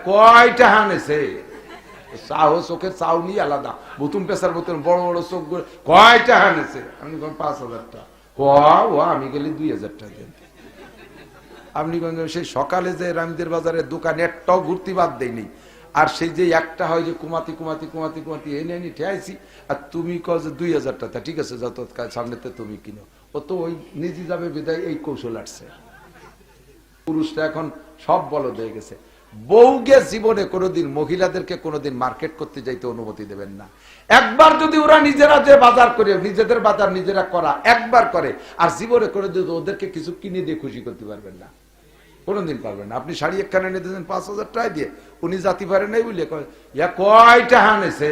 কয়টা হানেছে চাও চোখের চাউনি আলাদা বুতুম পেশার বোতল বড় বড় চোখ কয়টা হানেছে আমি 5,000টা আমি গেলে 2,000 দেন আপনি সেই সকালে যে রামদের বাজারের দোকানে একটাও ঘুরতে বাদ দেয়নি আর সেই যে একটা হয় যে কুমাতি কুমাতি কুমাতি কুমাতি এনে এনে ঠেয়াইছি আর তুমি কও যে 2,000 টাকা ঠিক আছে যত সামনেতে তুমি কিনো ও তো ওই নিজে যাবে বিদায় এই কৌশল আসছে পুরুষরা এখন সব বলদ হয়ে গেছে বউকে জীবনে কোনোদিন মহিলাদেরকে কোনোদিন মার্কেট করতে যাইতে অনুমতি দেবেন না একবার যদি ওরা নিজেরা যে বাজার করে নিজেদের বাজার নিজেরা করা একবার করে আর জীবনে করে যদি ওদেরকে কিছু কিনে দিয়ে খুশি করতে পারবেন না কোনোদিন পারবেন না আপনি শাড়ি একখানে এনে দিয়েছেন 5,000 টাকা দিয়ে উনি জাতি পারে নাই বলে কয়টা হানেছে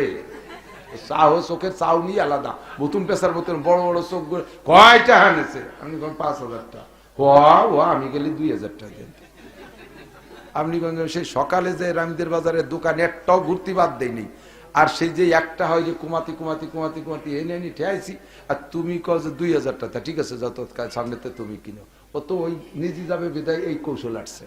চাও চোখের চাউনি আলাদা বুতুম পেশার বোতল বড় বড় চোখ কয়টা হানেছে আমি 5,000 টাকা আমি গেলে 2,000 টাকা দেন আপনি সেই সকালে যে রামদের বাজারের দোকানে একটাও ঘুরতে বাদ দেয়নি আর সেই যে একটা হয় যে কুমাতি কুমাতি কুমাতি কুমাতি এনে এনে ঠেয়াইছি আর তুমি কও যে 2,000 টাকা ঠিক আছে যত সামনেতে তুমি কিনো ও তো ওই নিজে যাবে বিদায় এই কৌশল আসছে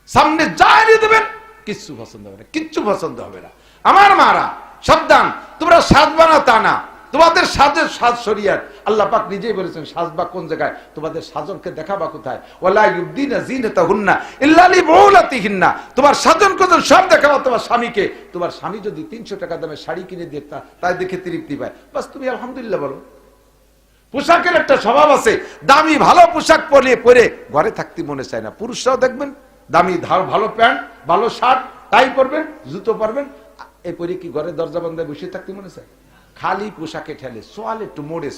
সামনে যাই দেবেন কিচ্ছু পছন্দ হবে না কিচ্ছু পছন্দ হবে না আমার মারা সাবধান তোমরা সাজ বানা তা না তোমাদের সাজের সাজ শরিয়াত আল্লাহ পাক নিজেই বলেছেন সাজবা কোন জায়গায় তোমাদের সাজনকে দেখাবা কোথায় ওয়ালা ইউবদিনা জিনাতাহুন্না ইল্লা লিবুলাতিহিন্না তোমার সাজন কোজন সব দেখাবা তোমার স্বামীকে তোমার স্বামী যদি 300 টাকা দামে শাড়ি কিনে দিয়ে তাই দেখে তৃপ্তি পায় বাস তুমি আলহামদুলিল্লাহ বলো পোশাকের একটা স্বভাব আছে দামি ভালো পোশাক পরে ঘরে থাকতে মনে চায় না পুরুষরাও দেখবেন দামি ভালো প্যান্ট ভালো শার্ট টাই পরবেন জুতো পরবেন এই পরে কি ঘরে দরজা বন্ধ বসে থাকতে মনে চায় খালি পোশাকে ঠেলে সোয়াল একটু মোড়ে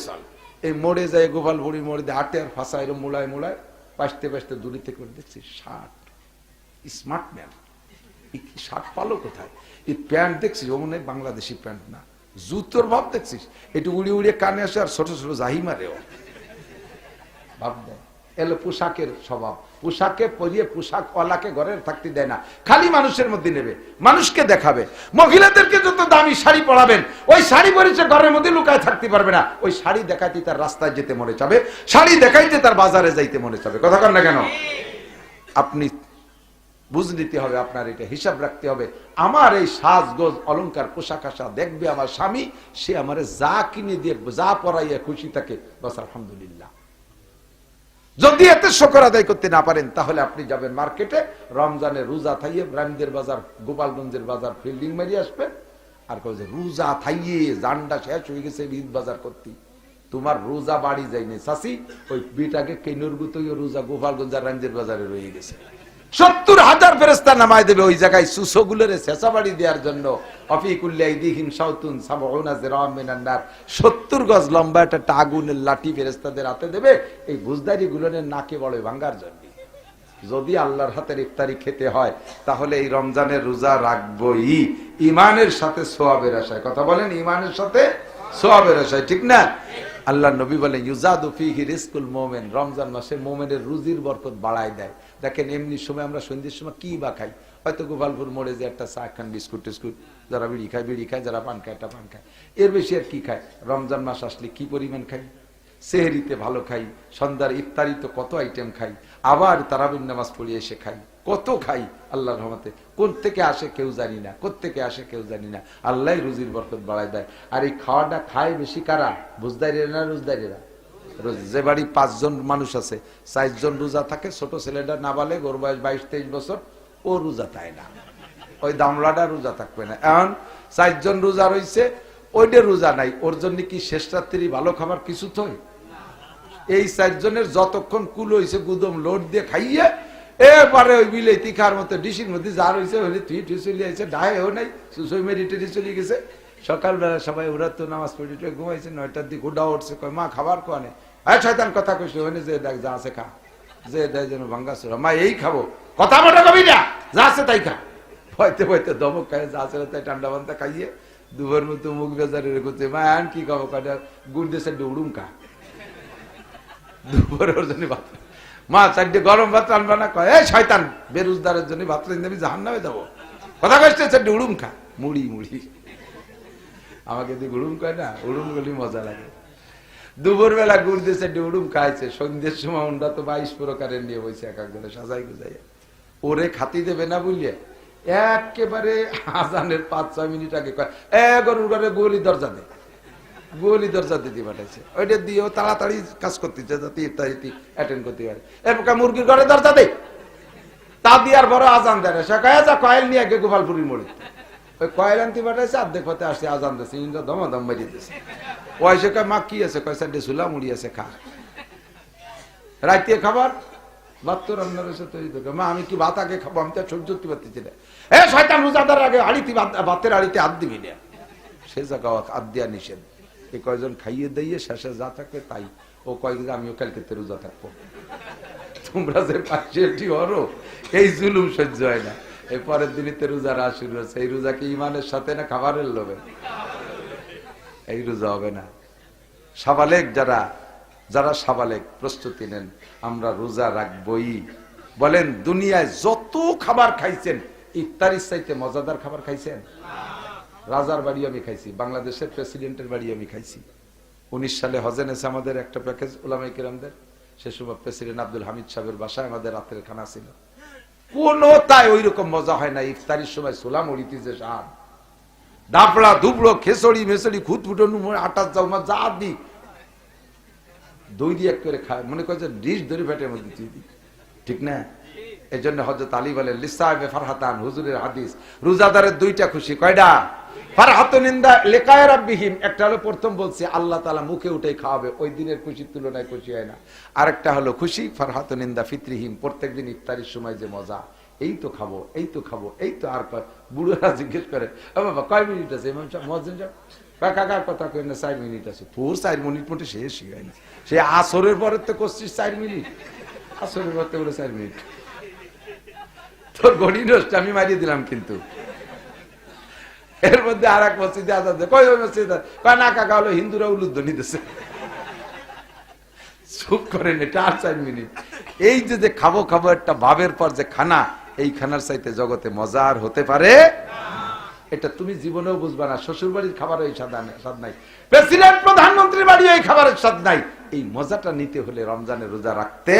চল এই মোড়ে যায় গোপাল বুড়ি মোড়ে দিয়ে হাঁটে আর ফাঁসা এরম মোড়ায় পাশতে পাশতে দূরে থেকে দেখছি শার্ট স্মার্ট ম্যান শার্ট পালো কোথায় এই প্যান্ট দেখছিস ও মনে হয় বাংলাদেশি প্যান্ট না জুতোর ভাব দেখছিস একটু উড়িয়ে কানে আসে আর ছোট ছোট জাহি মারেও ভাব দেয় এলো পোশাকের স্বভাব পোশাকে পরিয়ে পোশাক ওয়ালাকে ঘরে থাকতে দেয় না খালি মানুষের মধ্যে নেবে মানুষকে দেখাবে মহিলাদেরকে যত দামি শাড়ি পরাবেন ওই শাড়ি পরেছে ঘরের মধ্যে লুকায় থাকতে পারবে না ওই শাড়ি দেখাইতে তার রাস্তায় যেতে মনে যাবে শাড়ি দেখাইতে তার বাজারে যাইতে মনে যাবে কথা কন না কেন আপনি বুঝ নিতে হবে আপনার এটা হিসাব রাখতে হবে আমার এই সাজগোজ অলংকার পোশাক আশা দেখবে আমার স্বামী সে আমারে যা কিনে দিয়ে যা পরাইয়া খুশি থাকে বাস আলহামদুলিল্লাহ যদি এতে শুকর আদায় করতে না পারেন তাহলে আপনি যাবেন মার্কেটে রমজানে রোজা থাইয়ে রামদের বাজার গোপালগঞ্জের বাজার ফিল্ডিং মারিয়ে আসবেন আর কয়ে যে রোজা থাইয়ে জান্ডা শেষ হয়ে গেছে ঈদ বাজার করতে তোমার রোজা বাড়ি যায়নি চাষি ওই বিটাকে কেনুর গুতই রোজা গোপালগঞ্জের রামদের বাজারে রয়ে গেছে 70,000 ফেরেশতা নামায় দেবে ওই জায়গায় সুসগুলোর ছেঁচা বাড়ি দেওয়ার জন্য অফিকুল্লাইদিহিম শাউতুন সাবউনা যিরাম মিনান নার 70 গজ লম্বা একটা আগুনের লাঠি ফেরেশতাদের হাতে দেবে এই বুজদারি গুলোনের নাকে বড় ভাঙার জন্য যদি আল্লাহর হাতের ইফতারি খেতে হয় তাহলে এই রমজানের রোজা রাখবই ঈমানের সাথে সওয়াবের আশায় কথা বলেন ঈমানের সাথে সওয়াবের আশায় ঠিক না আল্লাহ নবী বলেন ইউজাদু ফিহি রিজকুল মুমিন রমজান মাসে মুমিনের রুজির বরকত বাড়ায় দেয় দেখেন এমনি সময় আমরা সন্ধ্যের সময় কি বা খাই হয়তো গোপালপুর মোড়ে যে একটা চা খান বিস্কুট টিস্কুট যারা বিড়ি খায় যারা পান খায় একটা পান খায় এর বেশি আর কি খায় রমজান মাস আসলে কি পরিমাণ খাই সেহরিতে ভালো খাই সন্ধ্যার ইফতারিতে কত আইটেম খাই আবার তারাবির নামাজ পড়ে এসে খাই কত খাই আল্লাহর রহমতে কোন থেকে আসে কেউ জানি না কোত্থেকে আসে কেউ জানি না আল্লাহ রুজির বরকত বাড়ায় দেয় আর এই খাওয়াটা খায় বেশি কারা বুঝদারিরা না রোজদারিরা যে বাড়ি 5 জন মানুষ আছে 4 জন রোজা থাকে ছোট ছেলেটা না বলে ওর বয়স 22-23 বছর ও রোজা থাকে না ওই দামলাটা রোজা থাকবে না এখন 4 জন রোজা রয়েছে ওইটা রোজা নাই ওর জন্য কি শেষ রাত্রি ভালো খাবার কিছু তো এই 4 জনের যতক্ষণ কুল হয়েছে গুদম লোড দিয়ে খাইয়ে এবারে ওই বিলেতি খার মতো ডিসির মধ্যে যা রয়েছে হলে তুই চলে আসছে ডায়েও নাই সুসই মেরিটেরি চলে গেছে সকালবেলা সবাই ওরা তো নামাজ পড়ে ঘুমাইছে 9টার দিকে উডা উঠছে কয় মা খাবার কোয়ানে হ্যাঁ শয়তান কথা কইছে ওখানে যে দেখ যা আছে খা যে দেয় যেন ভাঙ্গা সুরা মা এই খাবো কথা মোটা কবি না যা আছে তাই খা ভয়তে ভয়তে দমক খায় যা আছে তাই ঠান্ডা বান্তা খাইয়ে দুবার মতো মুখ বেজারে রেখেছে মা আন কি খাবো কয়টা গুড় দেশে ডুড়ুম খা দুবার ওর জন্য ভাত মা 4টে গরম ভাত আনবা না কয় এই শয়তান বেরোজদারের জন্য ভাত রান্ধে আমি জাহান্নামে যাবো কথা কইছে 4টে উড়ুম খা মুড়ি আমাকে দিয়ে গুড়ুম কয় না উড়ুম গলি মজা লাগে দুপুর বেলা গুড় দিয়ে 4টে উড়ুম খাইছে সন্ধ্যের সময় ওনরা তো 22 প্রকারের নিয়ে বসে এক একজনে সাজাই গুজাইয়া ওরে খাতি দেবে না বুঝলে একেবারে আজানের 5-6 মিনিট আগে কয় গরুর ঘরে গোলি দরজা দে, গোলি দরজা দিতে পাঠাইছে, ওইটা দিয়েও তাড়াতাড়ি কাজ করতেছে যাতে ইফতারিটি অ্যাটেন্ড করতে পারে। এরপর মুরগির ঘরে দরজা দে, তা দিয়ে আর বড় আজান দেয় না, সে কয়ে যা কয়েল নিয়ে আগে গোপালপুরির মোড়ে, ওই কয়েল আনতে পাঠাইছে, অর্ধেক হতে আসছে আজান দিয়েছে, ইন্দ্র দমাদম বাজিয়ে দিয়েছে। ওই সে কয় মা কি আছে, কয় সাইডে ঝুলা মুড়ি আছে খা। রাইতে খাবার ভাত তো রান্না রয়েছে তৈরি থেকে, মা আমি কি ভাত আগে খাবো, আমি তো সহ্য করতে পারতেছি না। এ শয়তান রোজাদার আগে আড়িতে ভাতের আড়িতে হাত দিবি না, সে জায়গা হাত দেওয়া নিষেধ। এই কয়জন খাইয়ে দিয়ে শেষে যা থাকে তাই, ও কয়েক আমিও কালকে রোজা থাকবো। তোমরা যে পার্সিয়ালিটি হরো এই জুলুম সহ্য হয় না। এই পরের দিনই রোজা রাত শুরু হচ্ছে, এই রোজা কি ইমানের সাথে না খাবারের লোভে? এই রোজা হবে না। সাবালেক যারা সাবালেক প্রস্তুতি নেন, আমরা রোজা রাখবই। বলেন দুনিয়ায় যত খাবার খাইছেন ইফতারির চাইতে মজাদার খাবার খাইছেন? রাজার বাড়ি আমি খাইছি, বাংলাদেশের প্রেসিডেন্টের বাড়ি আমি খাইছি। 19 সালে হজেন এসে আমাদের একটা প্যাকেজ ওলামায়ে কেরামদের, সে সময় প্রেসিডেন্ট আব্দুল হামিদ সাহেবের বাসায় আমাদের রাতের খানা ছিল। কোনো তাই ওই রকম মজা হয় না। ইফতারির সময় সোলা মরিতে যে স্বাদ, দাপড়া দুবড়ো খেসড়ি মেসড়ি খুদ ফুটনু আটার জাউমা যা দি দই দিয়ে এক করে খায়, মনে করছে ডিশ ধরে ফেটের মধ্যে দিয়ে দিই, ঠিক না? এই জন্য হযরত আলী বলেন লিসাইবে ফারহাতান, হুজুরের হাদিস, রোজাদারের দুইটা খুশি, কয়টা? ফারহাতুন ইনদা লিকায়ে রাব্বিহিম, একটা হলো প্রথম বলছে আল্লাহ তাআলা মুখে উঠে খাওয়াবে, ওই দিনের খুশির তুলনায় খুশি হয় না। আরেকটা হলো খুশি ফারহাতুন ইনদা ফিতরিহিম, প্রত্যেকদিন ইফতারির সময় যে মজা, এই তো খাবো, এই তো খাবো, এই তো। আর বুড়োরা জিজ্ঞেস করে ও বাবা কয় মিনিট আছে ইমাম সাহেব মুয়াজ্জিন সাহেব? কাকার কথা কই না 4 মিনিট আছে। পুর 4 মিনিট মধ্যে শেষই হয় না। সে আসরের পরে তো করছিস 4 মিনিট, আসরের পরে তো বলে 4 মিনিট, তোর গড়ি নষ্ট আমি মারিয়ে দিলাম। কিন্তু এর মধ্যে আর এক মসজিদে আজান দেয়, কই ওই মসজিদ কয় না কাকা হলো হিন্দুরা উলুধ্বনি দিতেছে, চুপ করেন, এটা আর 4 মিনিট। এই যে খাবো খাবো একটা ভাবের পর যে খানা, এই খানার চাইতে জগতে মজার হতে পারে? এটা তুমি জীবনেও বুঝবা না। শ্বশুর বাড়ির খাবার এই স্বাদ নাই, প্রেসিডেন্ট প্রধানমন্ত্রীর বাড়ি এই খাবারের স্বাদ নাই। এই মজাটা নিতে হলে রমজানের রোজা রাখতে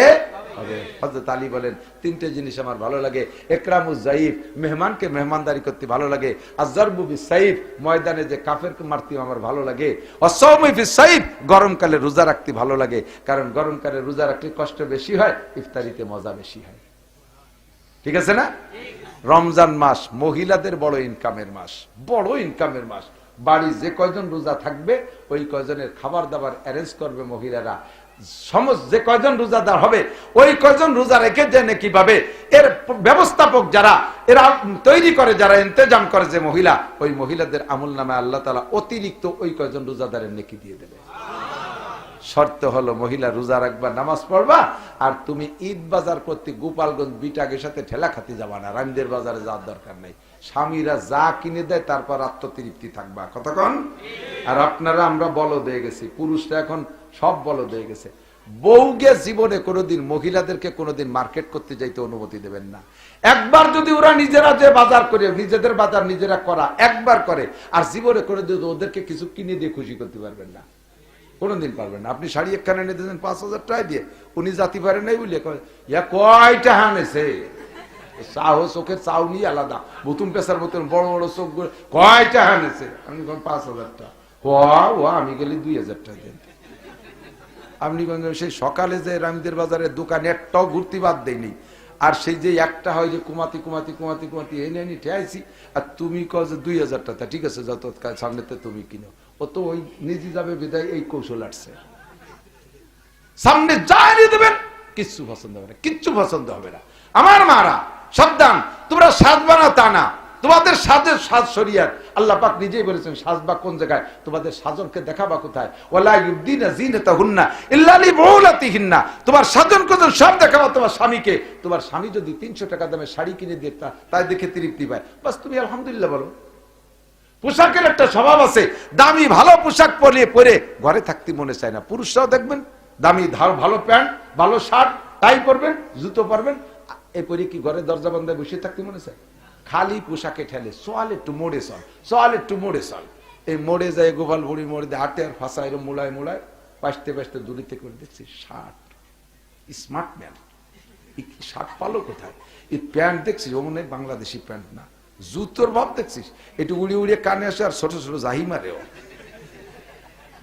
হবে। হযরত আলী বলেন 3টে জিনিস আমার ভালো লাগে, ইকরামুজ যায়িফ, মেহমানকে মেহমানদারি করতে ভালো লাগে, আযরবু বিসাইফ, ময়দানে যে কাফেরকে মারতে আমার ভালো লাগে, ওয়াসাওমু ফিসাইফ, গরমকালে রোজা রাখতে ভালো লাগে, কারণ গরমকালে রোজা রাখতে কষ্ট বেশি হয়, ইফতারিতে মজা বেশি হয়। ঠিক আছে না? রমজান মাস মহিলাদের বড় ইনকামের মাস, বড় ইনকামের মাস। বাড়ি যে কয়জন রোজা থাকবে ওই কয়জনের খাবার দাবার অ্যারেঞ্জ করবে মহিলারা। সমস্ত যে কয়জন রোজাদার হবে ওই কয়জন রোজা রেখে যে নাকি পাবে, এর ব্যবস্থাপক যারা এরা তৈরি করে, যারা ইন্তজাম করে যে মহিলা, ওই মহিলাদের আমলনামায় আল্লাহ তাআলা অতিরিক্ত ওই কয়জন রোজাদারের নেকি দিয়ে দেবে। শর্ত হলো মহিলা রোজা রাখবা, নামাজ পড়বা, আর তুমি ঈদ বাজার করতে গোপালগঞ্জ বিটাগের সাথে ঠেলা খাতে যাবা না, রামদের বাজারে যাওয়ার দরকার নাই। স্বামীরা যা কিনে দেয় তারপর আত্মতৃপ্তি থাকবা। কতক্ষণ? আর আপনারা আমরা বলদ হয়ে গেছি, পুরুষরা এখন সব বলদ হয়ে গেছে। বউকে জীবনে কোনোদিন মহিলাদেরকে কোনোদিন মার্কেট করতে যাইতে অনুমতি দেবেন না। একবার যদি ওরা নিজেরা যে বাজার করে, নিজেদের বাজার নিজেরা করা একবার করে, আর জীবনে কোনোদিন ওদেরকে কিছু কিনে দিয়ে খুশি করতে পারবেন না, কোনদিন পারবেন না। আপনি শাড়ি একখানে এনে দিয়েছেন 5000 টাকা দিয়ে, উনি জাতি পারেন নাই বলে কয়টা হানেছে, সাহস চোখের চাউ নিয়ে আলাদা, বুতুম পেশার মতন বড় বড় চোখ, কয়টা হানেছে? আমি 5000 টাকা, আমি গেলে 2000 টাকা দেন। আপনি সেই সকালে যে রামদের বাজারের দোকানে একটাও ঘুরতে বাদ দেয়নি, আর সেই যে একটা হয় যে কুমাতি কুমাতি কুমাতি কুমাতি এনে এনে ঠেয়াইছি, আর তুমি কও যে 2000 টাকা, ঠিক আছে যত সামনেতে তুমি কিনো। ও তো ওই নিজে যাবে বিদায় এই কৌশল আসছে, সামনে যাই দেবেন কিচ্ছু পছন্দ হবে না, কিচ্ছু পছন্দ হবে না। আমার মারা সাবধান, তোমরা সাজবা না তা না, তোমাদের সাজের সাজ শরিয়াত। আল্লাহ পাক নিজেই বলেছেন সাজবা কোন জায়গায়, তোমাদের সাজনকে দেখাবা কোথায়। ওয়ালা ইউবদিনা যিনাতাহুন্না ইল্লা লিবুলাতিহিন্না, তোমার সাজন কোজন সব দেখাবা তোমার স্বামীকে। তোমার স্বামী যদি 300 টাকা দামের শাড়ি কিনে দিয়ে তাই দেখে তৃপ্তি পায়, বাস তুমি আলহামদুলিল্লাহ বলো। পোশাকের একটা স্বভাব আছে, দামি ভালো পোশাক পরে ঘরে থাকতে মনে চায় না। পুরুষরাও দেখবেন দামি ভালো প্যান্ট, ভালো শার্ট, টাই পরবেন, জুতো পরবেন, এরপরে কি ঘরে দরজা বন্ধ বসে থাকতে মনে চায়? খালি পোশাকে ঠেলে সোয়াল একটু মোড়ে চল, সোয়াল একটু মোড়ে চল। এই মোড়ে যায় গোপাল বুড়ি মোড়ে দিয়ে হাঁটে আর ফাঁসা এরম মোড়ায় মোড়ায় পাশতে পাশতে দূরিতে করে দেখছি শার্ট, স্মার্ট ম্যান। শার্ট পালো কোথায়, এই প্যান্ট দেখছিস ও মনে হয় বাংলাদেশি প্যান্ট না, জুতোর ভাব দেখছিস, একটু উড়িয়ে উড়িয়ে কানে আসে আর ছোট ছোট জাহি মারেও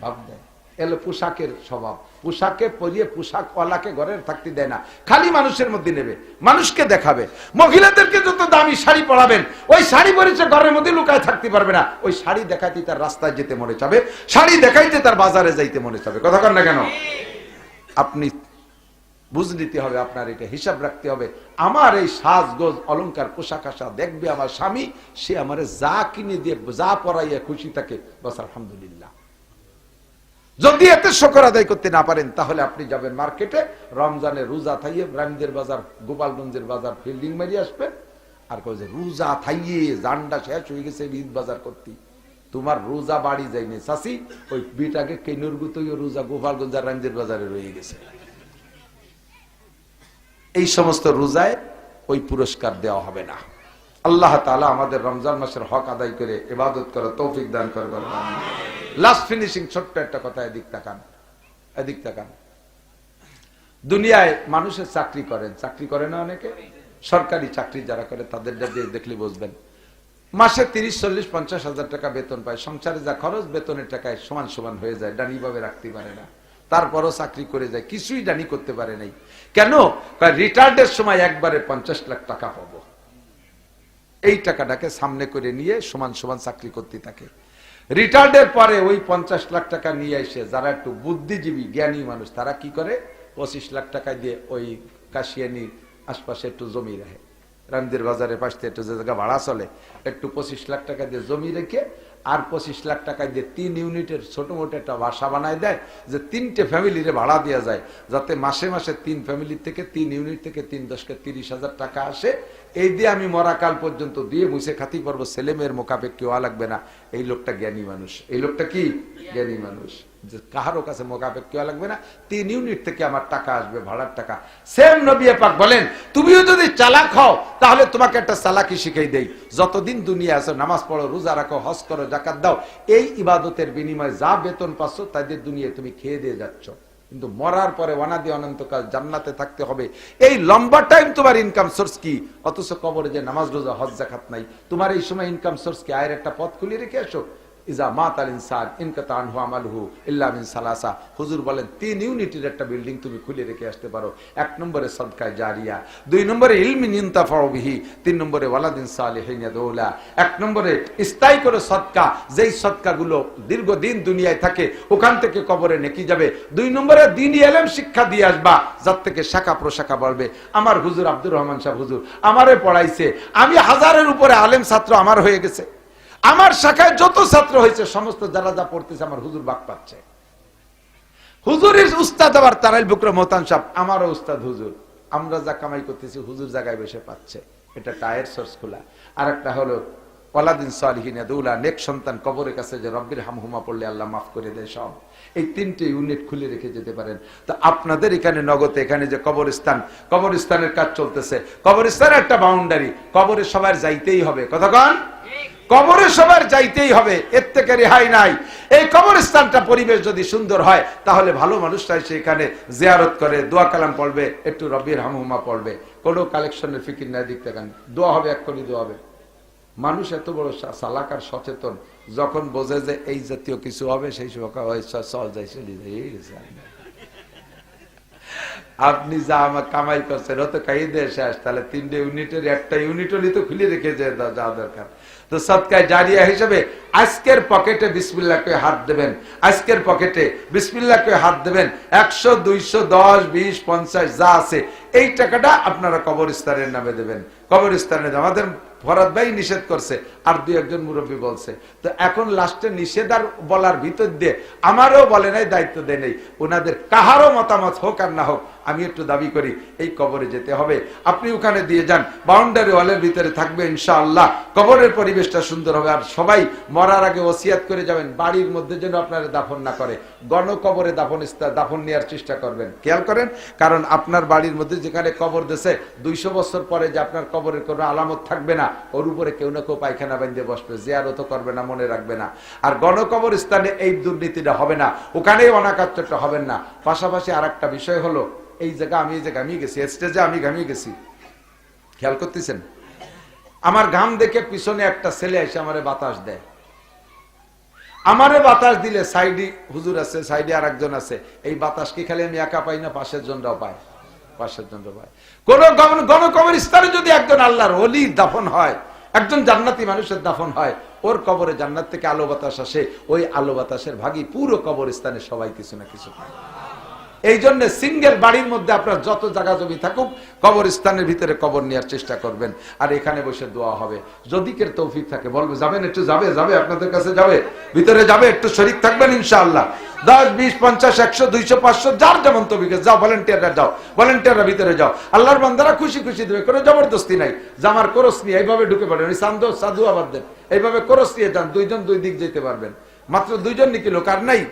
ভাব দেয়। এলো পোশাকের স্বভাব, পোশাকে পরিয়ে পোশাক ওয়ালাকে ঘরে থাকতে দেয় না, খালি মানুষের মধ্যে নেবে, মানুষকে দেখাবে। মহিলাদেরকে যত দামি শাড়ি পরাবেন, ওই শাড়ি পরেছে ঘরের মধ্যে লুকায় থাকতে পারবে না, ওই শাড়ি দেখাইতে তার রাস্তায় যেতে মনে চাবে, শাড়ি দেখাইতে তার বাজারে যাইতে মনে চাবে। কথা কন না কেন? আপনি বুঝ নিতে হবে, আপনার এটা হিসাব রাখতে হবে, আমার এই সাজগোজ অলংকার পোশাক আশা দেখবে আমার স্বামী, সে আমার যা কিনে দিয়ে যা পরাইয়া খুশি থাকে, বাস আলহামদুলিল্লাহ। যদি এতে শুকর আদায় করতে না পারেন, তাহলে আপনি যাবেন মার্কেটে, রমজানে রোজা থাইয়ে ব্রাহ্মদের বাজার, গোপালগঞ্জের বাজার ফিল্ডিং মারিয়ে আসবেন, আর কই যে রোজা থাইয়ে জান্ডা শেষ হয়ে গেছে ঈদ বাজার করতে, তোমার রোজা বাড়ি যায়নি চাষি, ওই বিটাকে কেনুর গুতোই রোজা গোপালগঞ্জ আর রামদের বাজারে রয়ে গেছে। এই সমস্ত রোজায় ওই পুরস্কার দেওয়া হবে না। আল্লাহ তাআলা আমাদের রমজান মাসের হক আদায় করে ইবাদত করে তৌফিক দান করবেন। লাস্ট ফিনিশিং ছোট্ট একটা কথা, এদিক তাকান, এদিক তাকান। দুনিয়ায় মানুষের চাকরি করেন, চাকরি করে না অনেকে, সরকারি চাকরি যারা করে তাদের দেখলে বুঝবেন, মাসে 30-40-50 হাজার টাকা বেতন পায়, সংসারে যা খরচ বেতনের টাকায় সমান সমান হয়ে যায়, ডানি ভাবে রাখতে পারে না, তারপরও চাকরি করে যায়, কিছুই ডানি করতে পারে নাই। কেন? রিটায়ার্ডের সময় একবারে 50 লাখ টাকা পাবো, এই টাকাটাকে সামনে করে নিয়ে সমান সমান চাকরি করতে থাকে। রিটায়ার্ডের পরে ওই 50 লাখ টাকা নিয়ে এসে যারা একটু বুদ্ধিজীবী জ্ঞানী মানুষ, তারা কি করে, 25 লাখ টাকা দিয়ে ওই কাশিয়ানির আশপাশে একটু জমি রাখে, রামদের বাজারের পাশে একটু যে জায়গা ভাড়া চলে, একটু 25 লাখ টাকা দিয়ে জমি রেখে আর 25 লাখ টাকা দিয়ে 3 ইউনিটের ছোট মোটো একটা বাসা বানায় দেয়, যে 3টে ফ্যামিলিরে ভাড়া দেওয়া যায়, যাতে মাসে মাসে 3 ফ্যামিলি থেকে 3 ইউনিট থেকে 3-10 30,000 টাকা আসে। এই দিয়ে আমি মরাকাল পর্যন্ত দিয়ে মুছে খাতি পারবো, ছেলে মেয়ের মোকাবেক কেউ লাগবে না। এই লোকটা জ্ঞানী মানুষ, এই লোকটা কি জ্ঞানী মানুষ, যে কাহারও কাছে মোকাবেক কেউ লাগবে না, 3 ইউনিট থেকে আমার টাকা আসবে, ভাড়ার টাকা। সেম নবী পাক বলেন, তুমিও যদি চালাক হও তাহলে তোমাকে একটা চালাকি শিখাই দেই, যতদিন দুনিয়া আছো নামাজ পড়ো, রোজা রাখো, হজ করো, যাকাত দাও, এই ইবাদতের বিনিময়ে যা বেতন পাচ্ছ তাদের দুনিয়ায় তুমি খেয়ে দিয়ে যাচ্ছ, কিন্তু মরার পরে ওয়ানাদি অনন্তকাল জান্নাতে থাকতে হবে। এই লম্বা টাইম তোমার ইনকাম সোর্স কি? অথচ কবরে যে নামাজ রোজা হজ যাকাত নাই, তোমার এই সময় ইনকাম সোর্স কি? আয়ের একটা পথ খুলে রেখে আসো। ইজা মাতাল ইনসান ইনকাতা আনহু আমালুহু ইল্লা মিন সালাসা। হুজুর বলেন 3 ইউনিটের একটা বিল্ডিং তুমি খুলে রেখে আসতে পারো। 1 নম্বরে সাদকায়ে জারিয়া, 2 নম্বরে ইলমিন ইনতাফাউ বিহি, 3 নম্বরে ওয়ালাদিন সালিহিন ইয়াদউলা। 1 নম্বরে স্থায়ী করে সদকা, যেই সদকাগুলো দীর্ঘদিন দুনিয়ায় থাকে, ওখান থেকে কবরে নেকি যাবে। 2 নম্বরে দ্বীনি ইলম শিক্ষা দিয়ে আসবা, যার থেকে শাখা প্রশাখা বাড়বে। আমার হুজুর আব্দুর রহমান সাহেব হুজুর আমারে পড়াইছে, আমি 1000-এর উপরে আলেম ছাত্র আমার হয়ে গেছে, আমার শাখায় যত ছাত্র হয়েছে সমস্ত যারা যা পড়তেছে আমার হুজুর বাক পাচ্ছে। হুজুরের উস্তাদ আবার তারাইল বুকরা মোহতান সাহেব আমারও উস্তাদ হুজুর, আমরা যা কামাই করতেছি হুজুর জায়গায় বসে পাচ্ছে। এটা টায়ার সোর্স খোলা। আর একটা হলো ওয়ালাদিন সালিহিন ইয়াদউলা, নেক সন্তান কবরের কাছে যে রব্বির হামহুমা পড়লে আল্লাহ মাফ করে দেয় সব। এই 3টে ইউনিট খুলে রেখে যেতে পারেন। তো আপনাদের এখানে নগদে এখানে যে কবরস্থান, কবরস্থানের কাজ চলতেছে, কবরস্থানের একটা বাউন্ডারি, কবরে সবার যাইতেই হবে। কথা কন, কবরে সবার যাইতেই হবে, এর থেকে রেহাই নাই। এই কবরস্থানটা পরিবেশ যদি সুন্দর হয় তাহলে ভালো মানুষরাই সেখানে জিয়ারত করে, দোয়া কালাম পড়বে, একটু রব্বির হামহুমা পড়বে, কোনো কালেকশনের ফিকির নাই, দিক থেকে দোয়া হবে, এক্ষুনি দোয়া হবে। মানুষ এত বড় চালাক আর সচেতন, যখন বোঝে যে এই জাতীয় কিছু হবে সেই আপনি যা আমার কামাই করছেন ও তো খাইয়ে দিয়ে শেষ, তাহলে 3টে ইউনিটের একটা ইউনিট হলে তো খুলে রেখে যা দরকার। তো সদকায়ে জারিয়া হিসেবে আজকের পকেটে বিসমিল্লাহ করে হাত দেবেন, আজকের পকেটে বিসমিল্লাহ করে হাত দেবেন, 100, 200, 10, 20, 50 যা আছে এই টাকাটা আপনারা কবরস্থানের নামে দেবেন। কবরস্থানে আমাদের ফরাদ ভাই নিষেধ করছে, আর 2-1 মুরব্বী বলছে। তো এখন লাস্টে নিষেধ আর বলার ভিতর দিয়ে আমারও বলে নাই, দায়িত্ব দেয় নেই, ওনাদের কাহারও মতামত হোক আর না হোক, আমি একটু দাবি করি এই কবরে যেতে হবে। আপনি ওখানে দিয়ে যান, বাউন্ডারি ওয়ালের ভিতরে থাকবে, ইনশাআল্লাহ কবরের পরিবেশটা সুন্দর হবে। আর সবাই মরার আগে ওসিয়াত করে যাবেন, বাড়ির মধ্যে যেন আপনারা দাফন না করে, গণকবরে দাফন নেওয়ার চেষ্টা করবেন। খেয়াল করেন, কারণ আপনার বাড়ির মধ্যে যেখানে কবর দেশে 200 বছর পরে যে আপনার কবরের কোনো আলামত থাকবে না, ওর উপরে কেউ না কেউ পায়খানা বাঁধিয়ে বসবে, জিয়ারত করবে না, মনে রাখবে না। আর গণকবর স্থানে এই দুর্নীতিটা হবে না, ওখানেই অনাকার্যটা হবেন না। পাশাপাশি আর একটা বিষয় হলো, এই জায়গা আমি ঘামিয়ে গেছি, স্টেজে আমি ঘামিয়ে গেছি, খেয়াল করতেছেন? আমার ঘাম দেখে পিছনে একটা ছেলে এসে আমারে বাতাস দেয়। আমারে বাতাস দিলে সাইডে হুজুর আছে, সাইডে আর একজন আছে, এই বাতাস কি খালি আমি একা পাই না, পাশের জনরাও পায়, পাশের জনরাও পায়। কোন গণকবরস্থানে যদি একজন আল্লাহর ওলি দাফন হয়, একজন জান্নাতি মানুষের দাফন হয়, ওর কবরে জান্নাত থেকে আলো বাতাস আসে, ওই আলো বাতাসের ভাগই পুরো কবরস্থানে সবাই কিছু না কিছু পায়। এই জন্য সিঙ্গেল বাড়ির মধ্যে আপনার যত জায়গা জমি থাকুক, কবরস্থানের ভিতরে কবর নেওয়ার চেষ্টা করবেন, আর এখানে বসে দোয়া হবে। যদি কের তৌফিক থাকে বলবে যাবেন, একটু যাবে আপনাদের কাছে যাবে, ভিতরে যাবে, একটু শরীক থাকবেন ইনশাআল্লাহ। 10, 20, 50, 100, 200, 500 যার যেমন তৌফিক, যাও ভলেন্টিয়াররা, যাও ভলেন্টিয়াররা ভিতরে যাও, আল্লাহর বান্দারা খুশি খুশি দেবে, কোনো জবরদস্তি নাই। জামার কোরস নিয়ে এইভাবে ঢুকে পড়েন, ওই সাধু আবার দেন, এইভাবে কোরস নিয়ে যান, দুইজন দুই দিক যেতে পারবেন, মাত্র দুইজন নাকি লোক আর নাই।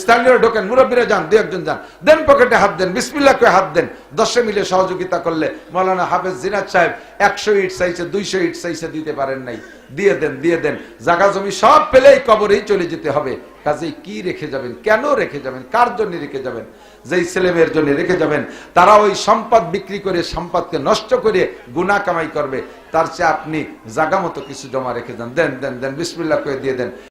স্থানীয় ঢোকেন, মুরব্বীরা যান, দুই একজন যান, দেন পকেটে হাত দেন, বিসমিল্লাহ করে হাত দেন। 10 মিলে সহযোগিতা করলে মৌলানা হাফেজ জিনাত সাহেব 100 ইট চাইছে, 200 ইট চাইছে, দিতে পারেন নাই, দিয়ে দেন। জায়গা জমি সব পেলেই কবরেই চলে যেতে হবে। কাজেই কি রেখে যাবেন, কেন রেখে যাবেন, কার জন্য রেখে যাবেন? যেই ছেলেমেয়ের জন্য রেখে যাবেন, তারা ওই সম্পদ বিক্রি করে, সম্পদকে নষ্ট করে গুনাহ কামাই করবে, তার চেয়ে আপনি জায়গা মতো কিছু জমা রেখে যান, দেন বিসমিল্লাহ করে দিয়ে দেন।